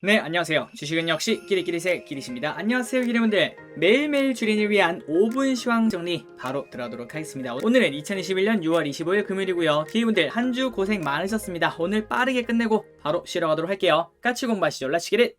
네, 안녕하세요. 주식은 역시 끼리끼리새 끼리십니다. 안녕하세요, 기리분들. 매일매일 주린을 위한 5분 시황 정리 바로 들어가도록 하겠습니다. 오늘은 2021년 6월 25일 금요일이고요. 기리분들 한 주 고생 많으셨습니다. 오늘 빠르게 끝내고 바로 쉬러 가도록 할게요. 까치 공부하시죠. 렛츠기릿!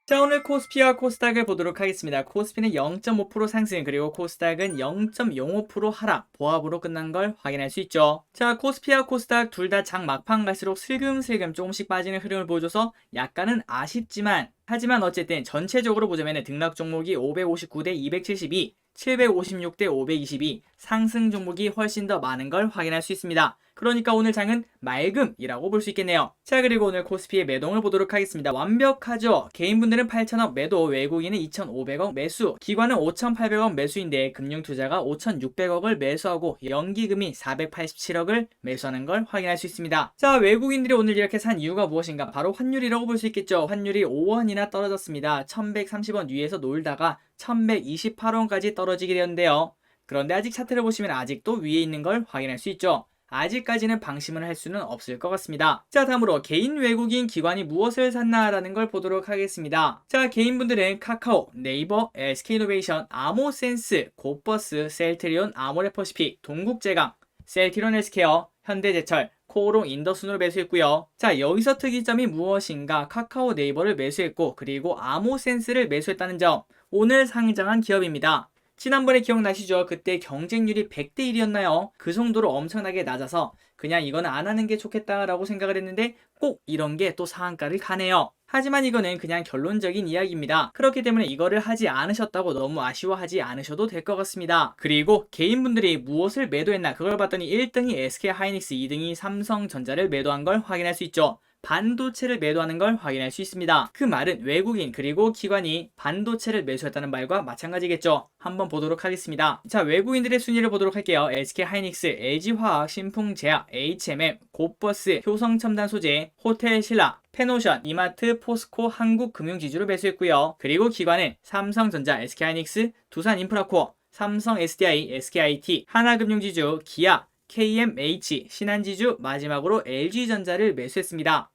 자, 오늘 코스피와 코스닥을 보도록 하겠습니다. 코스피는 0.5% 상승, 그리고 코스닥은 0.05% 하락, 보합으로 끝난 걸 확인할 수 있죠. 자, 코스피와 코스닥 둘 다 장 막판 갈수록 슬금슬금 조금씩 빠지는 흐름을 보여줘서 약간은 아쉽지만, 하지만 어쨌든 전체적으로 보자면 등락 종목이 559대 272, 756대 522, 상승 종목이 훨씬 더 많은 걸 확인할 수 있습니다. 그러니까 오늘 장은 맑음이라고 볼 수 있겠네요. 자, 그리고 오늘 코스피의 매동을 보도록 하겠습니다. 완벽하죠. 개인분들은 8,000억 매도, 외국인은 2,500억 매수, 기관은 5,800억 매수인데 금융투자가 5,600억을 매수하고 연기금이 487억을 매수하는 걸 확인할 수 있습니다. 자, 외국인들이 오늘 이렇게 산 이유가 무엇인가? 바로 환율이라고 볼 수 있겠죠. 환율이 5원이나 떨어졌습니다. 1130원 위에서 놀다가 1128원까지 떨어지게 되었는데요. 그런데 아직 차트를 보시면 아직도 위에 있는 걸 확인할 수 있죠. 아직까지는 방심을 할 수는 없을 것 같습니다. 자, 다음으로 개인 외국인 기관이 무엇을 샀나라는 걸 보도록 하겠습니다. 자, 개인분들은 카카오, 네이버, SK이노베이션, 아모센스, 고버스, 셀트리온, 아모레퍼시픽, 동국제강, 셀트리온 헬스케어, 현대제철, 코오롱 인더순으로 매수했고요. 자, 여기서 특이점이 무엇인가? 카카오 네이버를 매수했고, 그리고 아모센스를 매수했다는 점. 오늘 상장한 기업입니다. 지난번에 기억나시죠? 그때 경쟁률이 100대 1이었나요? 그 정도로 엄청나게 낮아서 그냥 이거는 안 하는 게 좋겠다라고 생각을 했는데 꼭 이런 게 또 상한가를 가네요. 하지만 이거는 그냥 결론적인 이야기입니다. 그렇기 때문에 이거를 하지 않으셨다고 너무 아쉬워하지 않으셔도 될 것 같습니다. 그리고 개인분들이 무엇을 매도했나 그걸 봤더니 1등이 SK하이닉스, 2등이 삼성전자를 매도한 걸 확인할 수 있죠. 반도체를 매도하는 걸 확인할 수 있습니다. 그 말은 외국인 그리고 기관이 반도체를 매수했다는 말과 마찬가지겠죠. 한번 보도록 하겠습니다. 자, 외국인들의 순위를 보도록 할게요. SK하이닉스, LG화학, 신풍제약, HMM, 고버스, 효성첨단소재, 호텔신라, 페노션, 이마트, 포스코, 한국금융지주를 매수했고요. 그리고 기관은 삼성전자, SK하이닉스, 두산인프라코어, 삼성 SDI, SKIT, 하나금융지주, 기아, KMH, 신한지주, 마지막으로 LG전자를 매수했습니다.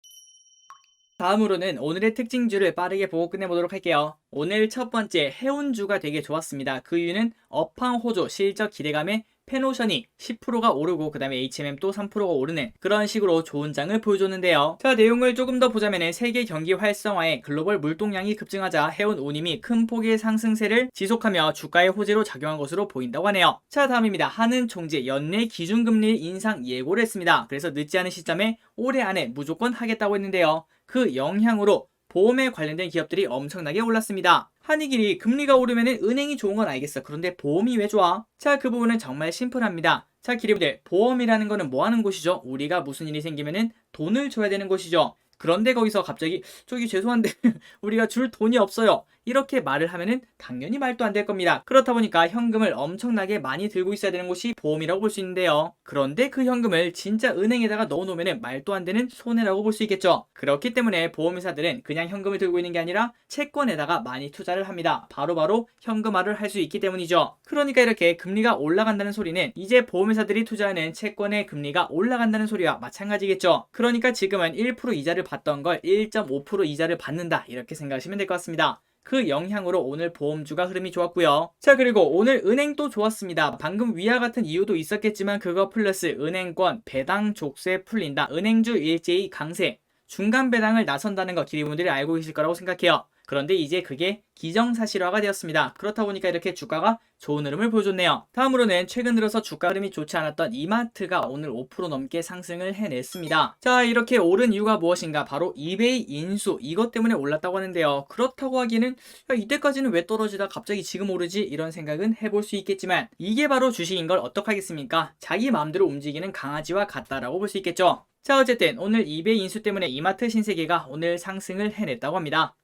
다음으로는 오늘의 특징주를 빠르게 보고 끝내보도록 할게요. 오늘 첫 번째 해운주가 되게 좋았습니다. 그 이유는 업황 호조, 실적 기대감에 페노션이 10%가 오르고 그 다음에 HMM도 3%가 오르는 그런 식으로 좋은 장을 보여줬는데요. 자, 내용을 조금 더 보자면 세계 경기 활성화에 글로벌 물동량이 급증하자 해운 운임이 큰 폭의 상승세를 지속하며 주가의 호재로 작용한 것으로 보인다고 하네요. 자, 다음입니다. 한은총재 연내 기준금리 인상 예고를 했습니다. 그래서 늦지 않은 시점에 올해 안에 무조건 하겠다고 했는데요. 그 영향으로 보험에 관련된 기업들이 엄청나게 올랐습니다. 한이길이 금리가 오르면 은행이 좋은 건 알겠어. 그런데 보험이 왜 좋아? 자, 그 부분은 정말 심플합니다. 자, 기리부들, 보험이라는 거는 뭐 하는 곳이죠? 우리가 무슨 일이 생기면은 돈을 줘야 되는 곳이죠. 그런데 거기서 갑자기 저기 죄송한데 우리가 줄 돈이 없어요. 이렇게 말을 하면은 당연히 말도 안 될 겁니다. 그렇다 보니까 현금을 엄청나게 많이 들고 있어야 되는 곳이 보험이라고 볼 수 있는데요. 그런데 그 현금을 진짜 은행에다가 넣어놓으면 말도 안 되는 손해라고 볼 수 있겠죠. 그렇기 때문에 보험회사들은 그냥 현금을 들고 있는 게 아니라 채권에다가 많이 투자를 합니다. 바로바로 현금화를 할 수 있기 때문이죠. 그러니까 이렇게 금리가 올라간다는 소리는 이제 보험회사들이 투자하는 채권의 금리가 올라간다는 소리와 마찬가지겠죠. 그러니까 지금은 1% 이자를 받던 걸 1.5% 이자를 받는다 이렇게 생각하시면 될 것 같습니다. 그 영향으로 오늘 보험주가 흐름이 좋았고요. 자, 그리고 오늘 은행도 좋았습니다. 방금 위와 같은 이유도 있었겠지만 그거 플러스 은행권 배당 족쇄 풀린다. 은행주 일제히 강세. 중간 배당을 나선다는 거 기리분들이 알고 계실 거라고 생각해요. 그런데 이제 그게 기정사실화가 되었습니다. 그렇다 보니까 이렇게 주가가 좋은 흐름을 보여줬네요. 다음으로는 최근 들어서 주가 흐름이 좋지 않았던 이마트가 오늘 5% 넘게 상승을 해냈습니다. 자, 이렇게 오른 이유가 무엇인가? 바로 이베이 인수 이것 때문에 올랐다고 하는데요. 그렇다고 하기에는 이때까지는 왜 떨어지다 갑자기 지금 오르지? 이런 생각은 해볼 수 있겠지만 이게 바로 주식인 걸 어떡하겠습니까? 자기 마음대로 움직이는 강아지와 같다라고 볼 수 있겠죠. 자, 어쨌든 오늘 이베이 인수 때문에 이마트 신세계가 오늘 상승을 해냈다고 합니다.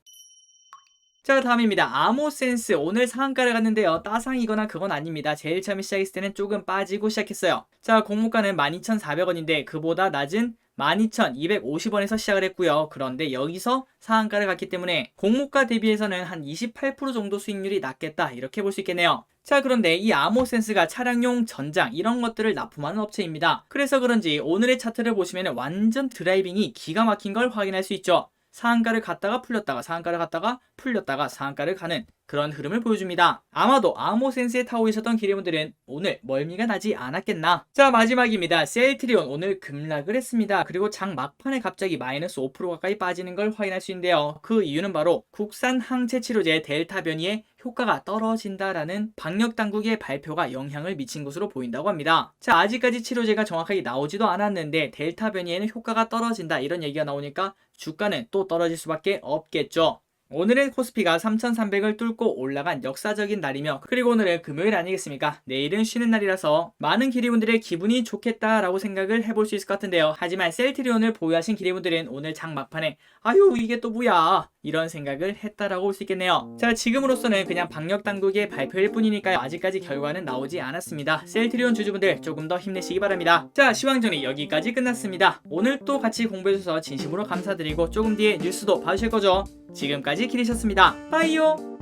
자, 다음입니다. 아모센스 오늘 상한가를 갔는데요. 따상이거나 그건 아닙니다. 제일 처음에 시작했을 때는 조금 빠지고 시작했어요. 자, 공모가는 12,400원인데 그보다 낮은 12,250원에서 시작을 했고요. 그런데 여기서 상한가를 갔기 때문에 공모가 대비해서는 한 28% 정도 수익률이 낮겠다 이렇게 볼 수 있겠네요. 자, 그런데 이 아모센스가 차량용 전장 이런 것들을 납품하는 업체입니다. 그래서 그런지 오늘의 차트를 보시면 완전 드라이빙이 기가 막힌 걸 확인할 수 있죠. 상한가를 갔다가 풀렸다가 상한가를 갔다가 풀렸다가 상한가를 가는 그런 흐름을 보여줍니다. 아마도 아모센스에 타고 계셨던 기대분들은 오늘 멀미가 나지 않았겠나. 자, 마지막입니다. 셀트리온 오늘 급락을 했습니다. 그리고 장 막판에 갑자기 마이너스 5% 가까이 빠지는 걸 확인할 수 있는데요. 그 이유는 바로 국산 항체 치료제 델타 변이의 효과가 떨어진다라는 방역 당국의 발표가 영향을 미친 것으로 보인다고 합니다. 자, 아직까지 치료제가 정확하게 나오지도 않았는데 델타 변이에는 효과가 떨어진다 이런 얘기가 나오니까 주가는 또 떨어질 수밖에 없겠죠. 오늘은 코스피가 3,300을 뚫고 올라간 역사적인 날이며, 그리고 오늘은 금요일 아니겠습니까? 내일은 쉬는 날이라서 많은 기대분들의 기분이 좋겠다라고 생각을 해볼 수 있을 것 같은데요. 하지만 셀트리온을 보유하신 기대분들은 오늘 장 막판에 아유 이게 또 뭐야 이런 생각을 했다라고 볼 수 있겠네요. 자, 지금으로서는 그냥 방역당국의 발표일 뿐이니까요. 아직까지 결과는 나오지 않았습니다. 셀트리온 주주분들 조금 더 힘내시기 바랍니다. 자, 시황전이 여기까지 끝났습니다. 오늘 또 같이 공부해주셔서 진심으로 감사드리고 조금 뒤에 뉴스도 봐주실 거죠? 지금까지 기리셨습니다. 빠이요.